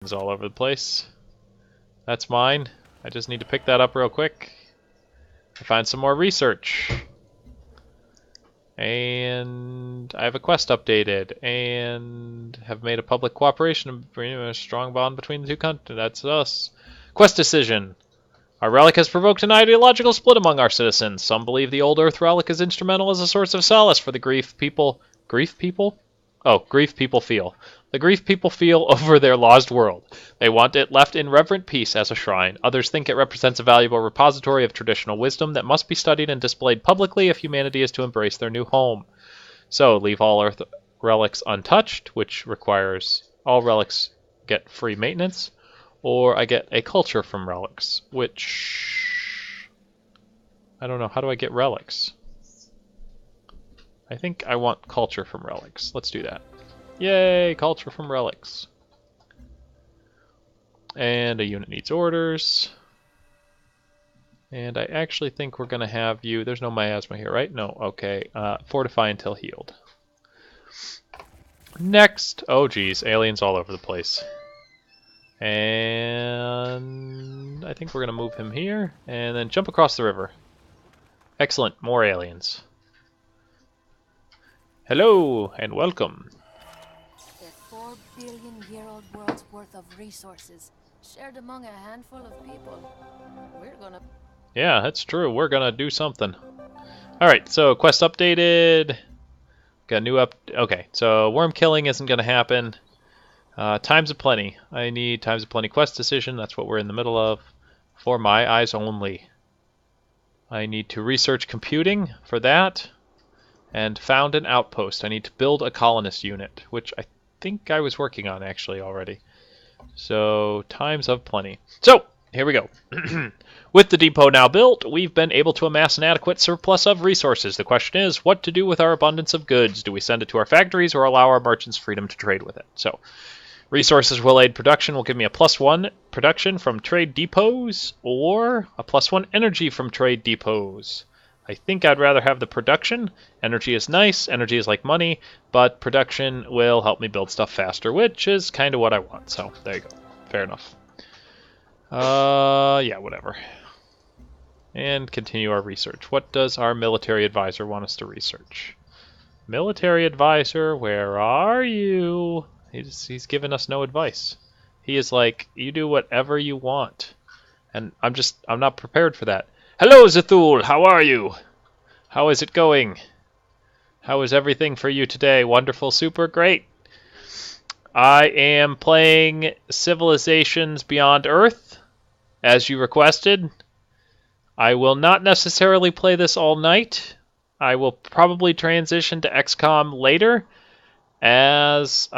It's all over the place. That's mine. I just need to pick that up real quick. I find some more research. And I have a quest updated, and have made a public cooperation agreement, a strong bond between the two countries. That's us. Quest decision. Our relic has provoked an ideological split among our citizens. Some believe the old Earth relic is instrumental as a source of solace for the grief people. Grief people? Oh, grief people feel. The grief people feel over their lost world. They want it left in reverent peace as a shrine. Others think it represents a valuable repository of traditional wisdom that must be studied and displayed publicly if humanity is to embrace their new home. So, leave all Earth relics untouched, which requires all relics get free maintenance, or I get a culture from relics, which... I don't know, how do I get relics? I think I want culture from relics. Let's do that. Yay, culture from relics. And a unit needs orders. And I actually think we're going to have you... There's no miasma here, right? No, okay. Fortify until healed. Next! Oh geez, aliens all over the place. And I think we're going to move him here, and then jump across the river. Excellent, more aliens. Hello, and welcome. The 4 billion-year-old world's worth of resources, shared among a handful of people. We're gonna... Yeah, that's true. We're gonna do something. Alright, so quest updated. Got a new Okay, so worm killing isn't gonna happen. Times of Plenty. I need Times of Plenty quest decision. That's what we're in the middle of. For my eyes only. I need to research computing for that. And found an outpost. I need to build a colonist unit, which I think I was working on actually already. So, Times of Plenty. So, here we go. With the depot now built, we've been able to amass an adequate surplus of resources. The question is, what to do with our abundance of goods? Do we send it to our factories or allow our merchants freedom to trade with it? So, resources will aid production, will give me a +1 production from trade depots, or a +1 energy from trade depots. I think I'd rather have the production. Energy is nice, energy is like money, but production will help me build stuff faster, which is kind of what I want. So, there you go. Fair enough. Yeah, whatever. And continue our research. What does our military advisor want us to research? Military advisor, where are you? He's given us no advice. He is like, you do whatever you want. And I'm not prepared for that. Hello, Zethul, how are you? How is it going? How is everything for you today? Wonderful, super, great. I am playing Civilizations Beyond Earth, as you requested. I will not necessarily play this all night. I will probably transition to XCOM later, as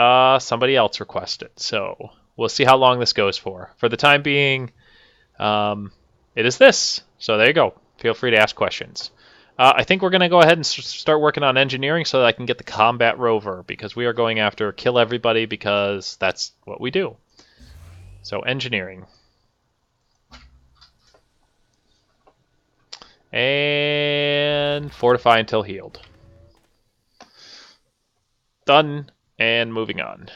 somebody else requested. So, we'll see how long this goes for. For the time being, it is this. So there you go. Feel free to ask questions. I think we're going to go ahead and start working on engineering so that I can get the combat rover, because we are going after kill everybody because that's what we do. So engineering. And fortify until healed. Done, and moving on.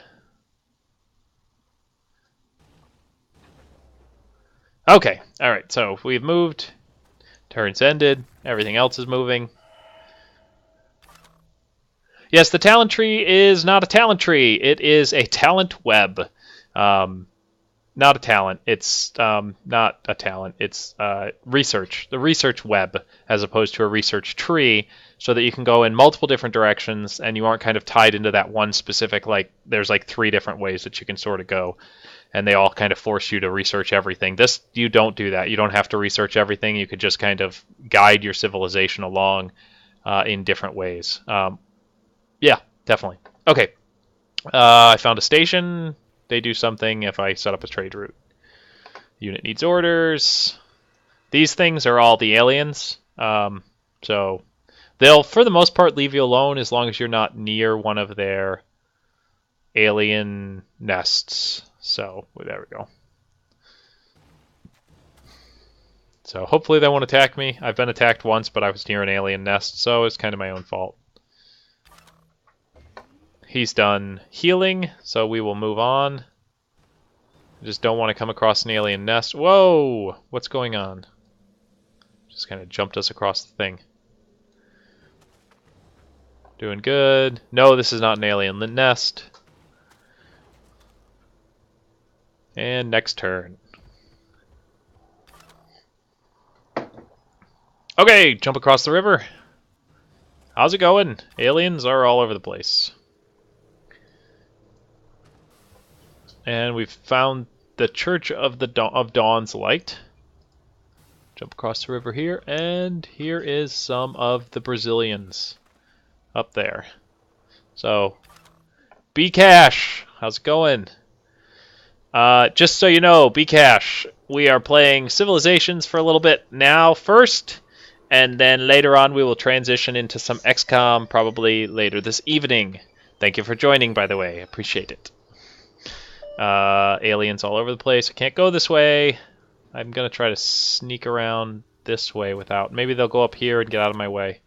Okay, alright, so we've moved. Turns ended. Everything else is moving. Yes, the talent tree is not a talent tree. It is a talent web. Not a talent. It's not a talent. It's research. The research web, as opposed to a research tree, so that you can go in multiple different directions and you aren't kind of tied into that one specific, like, there's like 3 different ways that you can sort of go. And they all kind of force you to research everything. This, you don't do that. You don't have to research everything. You could just kind of guide your civilization along in different ways. Yeah, definitely. Okay. I found a station. They do something if I set up a trade route. Unit needs orders. These things are all the aliens. So they'll, for the most part, leave you alone as long as you're not near one of their alien nests. So, there we go. So, hopefully they won't attack me. I've been attacked once, but I was near an alien nest, so it's kind of my own fault. He's done healing, so we will move on. I just don't want to come across an alien nest. Whoa! What's going on? Just kind of jumped us across the thing. Doing good. No, this is not an alien nest. And next turn. Okay, jump across the river. How's it going? Aliens are all over the place. And we've found the Church of the Dawn's Light. Jump across the river here, and here is some of the Brazilians up there. So, B-Cash, how's it going? Just so you know, B-Cash, we are playing Civilizations for a little bit now first, and then later on we will transition into some XCOM probably later this evening. Thank you for joining, by the way. Appreciate it. Aliens all over the place. I can't go this way. I'm going to try to sneak around this way without... Maybe they'll go up here and get out of my way.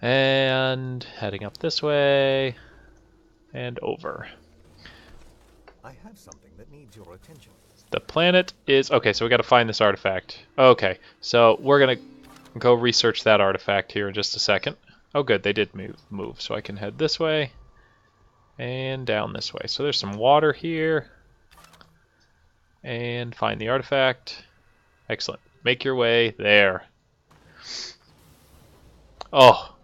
And heading up this way. And over. I have something that needs your attention. The planet is... Okay, so we got to find this artifact. Okay, so we're going to go research that artifact here in just a second. Oh good, they did move. So I can head this way. And down this way. So there's some water here. And find the artifact. Excellent. Make your way there. Oh.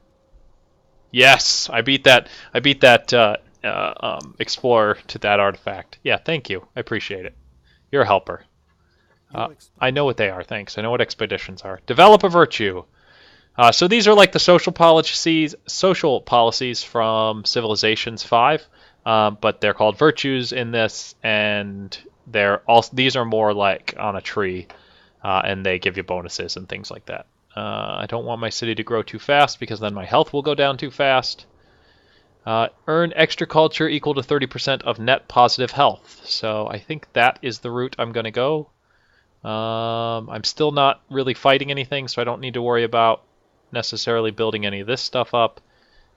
Yes, I beat that explorer to that artifact. Yeah, thank you. I appreciate it. You're a helper. I know what they are, thanks. I know what expeditions are. Develop a virtue. So these are like the social policies from Civilizations 5, but they're called virtues in this, and these are more like on a tree, and they give you bonuses and things like that. I don't want my city to grow too fast because then my health will go down too fast. Earn extra culture equal to 30% of net positive health. So I think that is the route I'm going to go. I'm still not really fighting anything, so I don't need to worry about necessarily building any of this stuff up.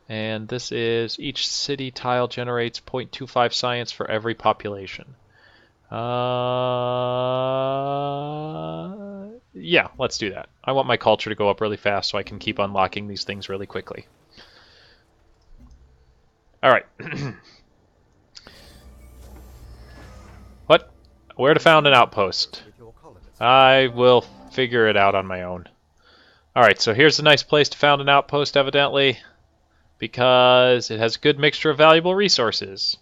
And this is each city tile generates 0.25 science for every population. Yeah, let's do that. I want my culture to go up really fast so I can keep unlocking these things really quickly. Alright. What? Where to found an outpost? I will figure it out on my own. Alright, so here's a nice place to found an outpost, evidently, because it has a good mixture of valuable resources.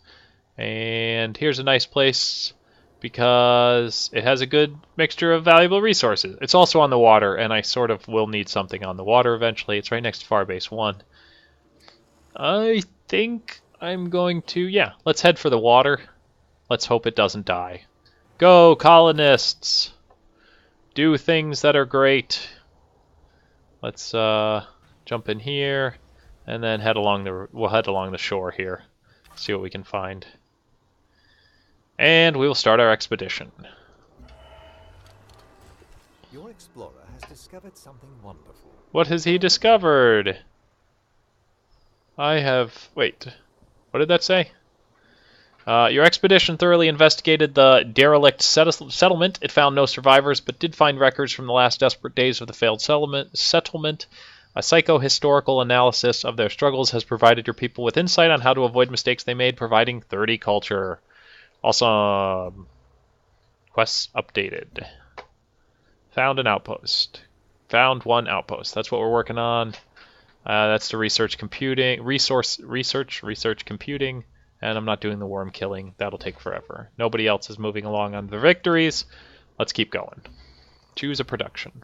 And here's a nice place because it has a good mixture of valuable resources. It's also on the water, and I sort of will need something on the water eventually. It's right next to Farbase 1. I think I'm going to... Yeah, let's head for the water. Let's hope it doesn't die. Go, colonists! Do things that are great. Let's jump in here, and then we'll head along the shore here. See what we can find. And we will start our expedition. Your explorer has discovered something wonderful. What has he discovered? Wait, what did that say? Your expedition thoroughly investigated the derelict settlement. It found no survivors, but did find records from the last desperate days of the failed settlement. A psycho-historical analysis of their struggles has provided your people with insight on how to avoid mistakes they made, providing 30 culture. Awesome. Quests updated. Found an outpost. Found one outpost. That's what we're working on. That's the research computing, research computing, and I'm not doing the worm killing. That'll take forever. Nobody else is moving along on the victories. Let's keep going. Choose a production.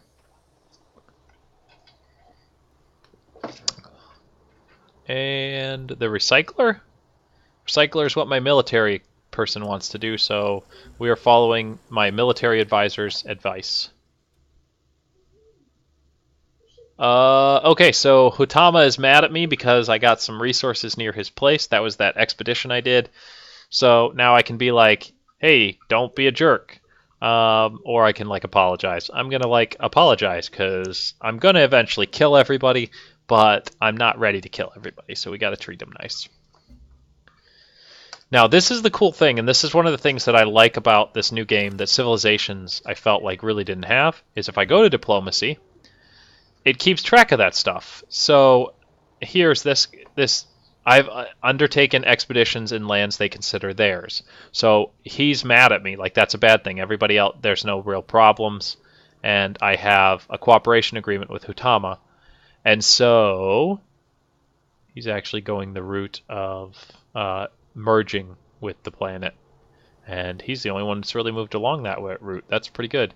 And the recycler? Recycler is what my military person wants to do, so we are following my military advisor's advice. Okay, so Hutama is mad at me because I got some resources near his place. That was that expedition I did. So now I can be like, hey, don't be a jerk. Or I can, like, apologize. I'm gonna, like, apologize because I'm gonna eventually kill everybody, but I'm not ready to kill everybody, so we gotta treat them nice. Now, this is the cool thing, and this is one of the things that I like about this new game that Civilizations I felt like really didn't have, is if I go to diplomacy, it keeps track of that stuff. So here's this I've undertaken expeditions in lands they consider theirs. So he's mad at me, like that's a bad thing. Everybody else, there's no real problems, and I have a cooperation agreement with Hutama, and so he's actually going the route of merging with the planet, and he's the only one that's really moved along that route. That's pretty good.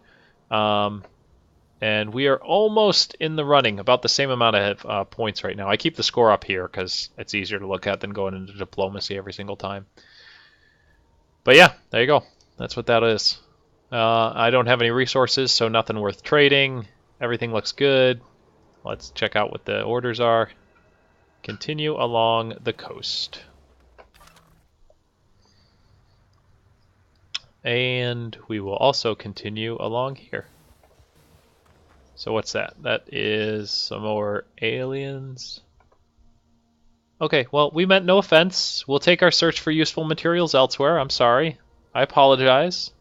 And we are almost in the running, about the same amount of points right now. I keep the score up here because it's easier to look at than going into diplomacy every single time. But yeah, there you go. That's what that is. I don't have any resources, so nothing worth trading. Everything looks good. Let's check out what the orders are. Continue along the coast. And we will also continue along here. So what's that? That is some more aliens. Okay, well, we meant no offense. We'll take our search for useful materials elsewhere. I'm sorry. I apologize.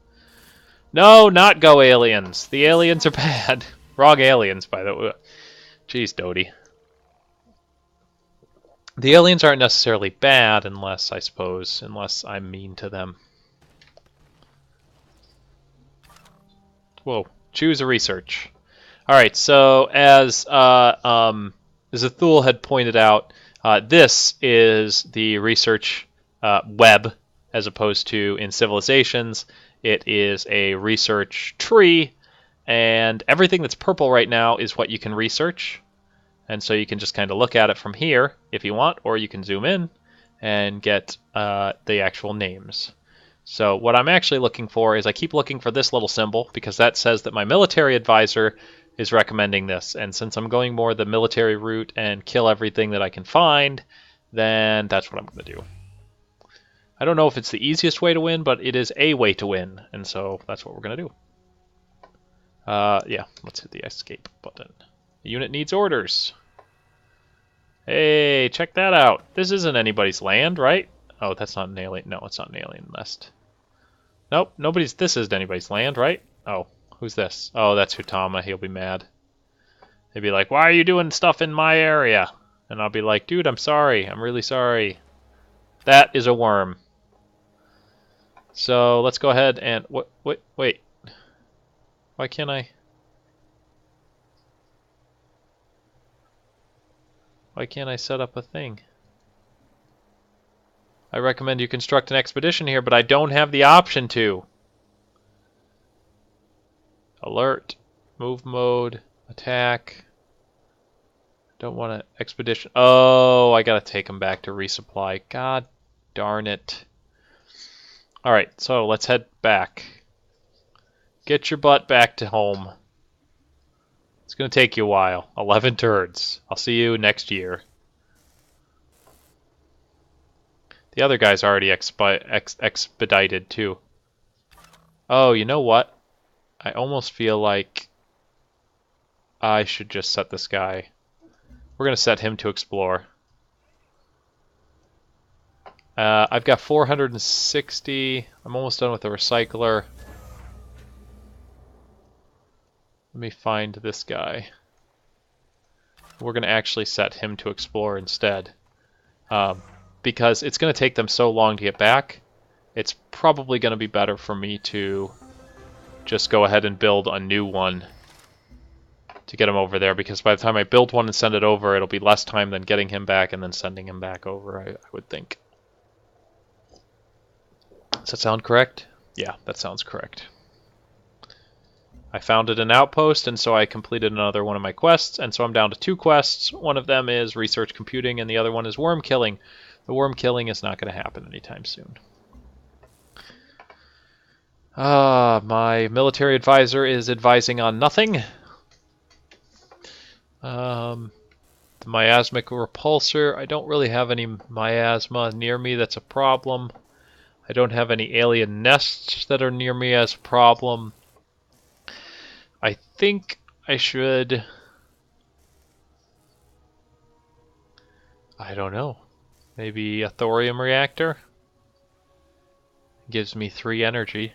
No, not go aliens. The aliens are bad. Wrong aliens, by the way. Jeez, Dodie. The aliens aren't necessarily bad unless I'm mean to them. Whoa. Choose a research. Alright, so as Zathul had pointed out, this is the research web, as opposed to in Civilizations. It is a research tree, and everything that's purple right now is what you can research. And so you can just kind of look at it from here if you want, or you can zoom in and get the actual names. So what I'm actually looking for is I keep looking for this little symbol because that says that my military advisor is recommending this. And since I'm going more the military route and kill everything that I can find, then that's what I'm going to do. I don't know if it's the easiest way to win, but it is a way to win. And so that's what we're going to do. Yeah, let's hit the escape button. The unit needs orders. Hey, check that out. This isn't anybody's land, right? Oh, that's not an alien. No, it's not an alien nest. Nope, this isn't anybody's land, right? Oh, who's this? Oh, that's Hutama. He'll be mad. He'll be like, why are you doing stuff in my area? And I'll be like, dude, I'm sorry. I'm really sorry. That is a worm. So let's go ahead and... Wait. Why can't I... Why can't I set up a thing? I recommend you construct an expedition here, but I don't have the option to. Alert. Move mode. Attack. Don't want to expedition. Oh, I gotta take him back to resupply. God darn it. Alright, so let's head back. Get your butt back to home. It's gonna take you a while. 11 turns. I'll see you next year. The other guy's already expedited too. Oh, you know what? I almost feel like I should just set this guy. We're going to set him to explore. I've got 460. I'm almost done with the recycler. Let me find this guy. We're going to actually set him to explore instead. Because it's going to take them so long to get back, it's probably going to be better for me to just go ahead and build a new one to get him over there, because by the time I build one and send it over, it'll be less time than getting him back and then sending him back over, I would think. Does that sound correct? Yeah, that sounds correct. I founded an outpost, and so I completed another one of my quests, and so I'm down to 2 quests. One of them is research computing, and the other one is worm killing. The worm killing is not going to happen anytime soon. My military advisor is advising on nothing. The miasmic repulsor, I don't really have any miasma near me that's a problem. I don't have any alien nests that are near me as a problem. I think I should... I don't know. Maybe a thorium reactor? Gives me 3 energy.